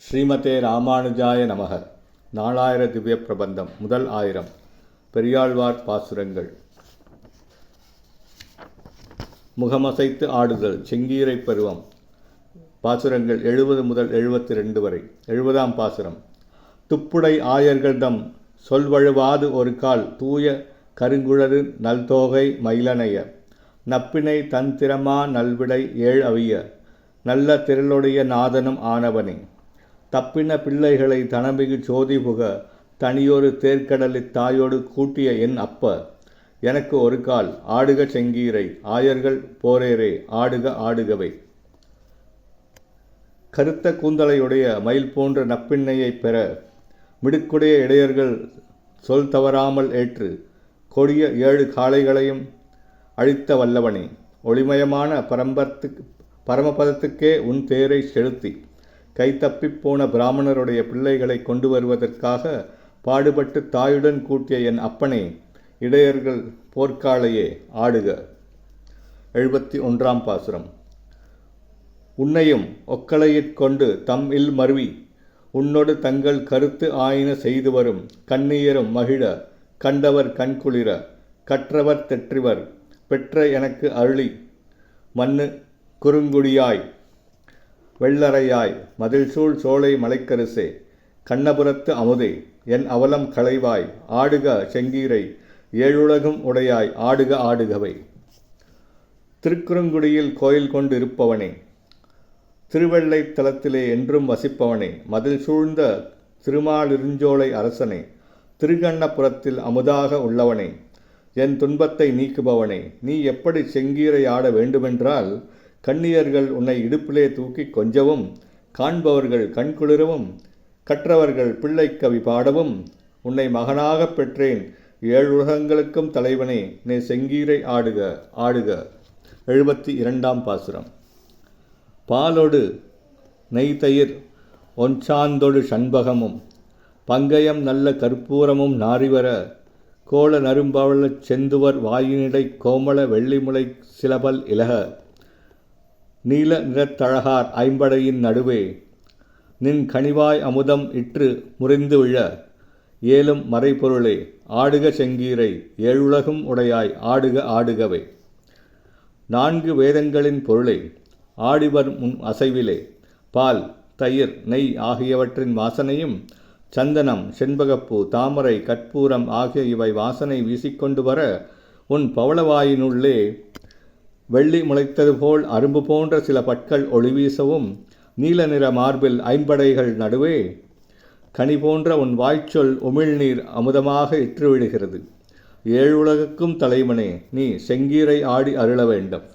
ஸ்ரீமதே ராமானுஜாய நமக. நாலாயிர திவ்ய பிரபந்தம் முதல் 1000 பெரியாழ்வார் பாசுரங்கள். முகமசைத்து ஆடுதல் செங்கீரை பருவம். பாசுரங்கள் 70 முதல் 72 வரை. 70ஆம் பாசுரம். துப்புடை ஆயர்கள்தம் சொல்வழுவாது ஒரு கால் தூய கருங்குழறு நல்தோகை மயிலனைய நப்பினை தன் திறமா நல்விடை ஏழ் அவிய நல்ல திரளுடைய நாதனும் ஆனவனே தப்பின பிள்ளைகளை தனமிகு சோதி புக தனியொரு தேர்க்கடலித் தாயோடு கூட்டிய என் அப்ப எனக்கு ஒரு கால் ஆடுக செங்கீரை ஆயர்கள் போரேரே ஆடுக ஆடுகவை. கருத்த கூந்தலையுடைய மயில் போன்ற நப்பிண்ணையைப் பெற மிடுக்குடைய இடையர்கள் சொல் தவறாமல் ஏற்று கொடிய 7 காளைகளையும் அழித்த வல்லவனே ஒளிமயமான பரமபதத்துக்கே உன் தேரை செலுத்தி கைத்தப்பிப் போன பிராமணருடைய பிள்ளைகளை கொண்டு வருவதற்காக பாடுபட்டு தாயுடன் கூட்டிய என் அப்பனே இடையர்கள் போர்க்காளையே ஆடுக. 71ஆம் பாசுரம். உன்னையும் ஒக்கலையிற்கொண்டு தம் இல் மருவி உன்னொடு தங்கள் கருத்து ஆயின செய்து வரும் கண்ணியரும் மகிழ கண்டவர் கண்குளிர கற்றவர் தெற்றிவர் பெற்ற எனக்கு அருளி மண்ணு குறுங்குடியாய் வெள்ளறையாய் மதில்சூழ் சோலை மலைக்கரிசே கண்ணபுரத்து அமுதே என் அவலம் களைவாய் ஆடுக செங்கீரை ஏழுலகும் உடையாய் ஆடுக ஆடுகவை. திருக்குறுங்குடியில் கோயில் கொண்டு இருப்பவனே திருவெள்ளை தலத்திலே என்றும் வசிப்பவனே மதில் சூழ்ந்த திருமாலிருஞ்சோலை அரசனே திருக்கண்ணபுரத்தில் அமுதாக உள்ளவனே என் துன்பத்தை நீக்குபவனே நீ எப்படி செங்கீரை ஆட வேண்டுமென்றால் கண்ணியர்கள் உன்னை இடுப்பிலே தூக்கி கொஞ்சவும் காண்பவர்கள் கண்குளிரவும் கற்றவர்கள் பிள்ளைக்கவி பாடவும் உன்னை மகனாகப் பெற்றேன் 7 உலகங்களுக்கும் தலைவனே நீ செங்கீரை ஆடுக ஆடுக. 72ஆம் பாசுரம். பாலொடு நெய்தயிர் ஒன்சாந்தொடு சண்பகமும் பங்கயம் நல்ல கற்பூரமும் நாரிவர கோல நரும்பவளச் செந்துவர் வாயினிடை கோமள வெள்ளிமுலை சிலபல் இலக நீல நிறத்தழகார் ஐம்படையின் நடுவே நின் கனிவாய் அமுதம் இற்று முறிந்து விழ ஏலும் மறைபொருளே ஆடுக செங்கீரை ஏழுலகும் உடையாய் ஆடுக ஆடுகவே. 4 வேதங்களின் பொருளே ஆடிவர் முன் அசைவிலே பால் தயிர் நெய் ஆகியவற்றின் வாசனையும் சந்தனம் செண்பகப்பூ தாமரை கற்பூரம் ஆகிய இவை வாசனை வீசிக்கொண்டு வர உன் பவளவாயினுள்ளே வெள்ளி முளைத்தது போல் அரும்பு போன்ற சில பற்கள் ஒளிவீசவும் நீல நிற மார்பில் ஐம்படைகள் நடுவே கனி போன்ற உன் வாய்ச்சொல் உமிழ்நீர் அமுதமாக இற்று விழுகிறது. 7 உலகுக்கும் தலைவனே நீ செங்கீரை ஆடி அருள வேண்டும்.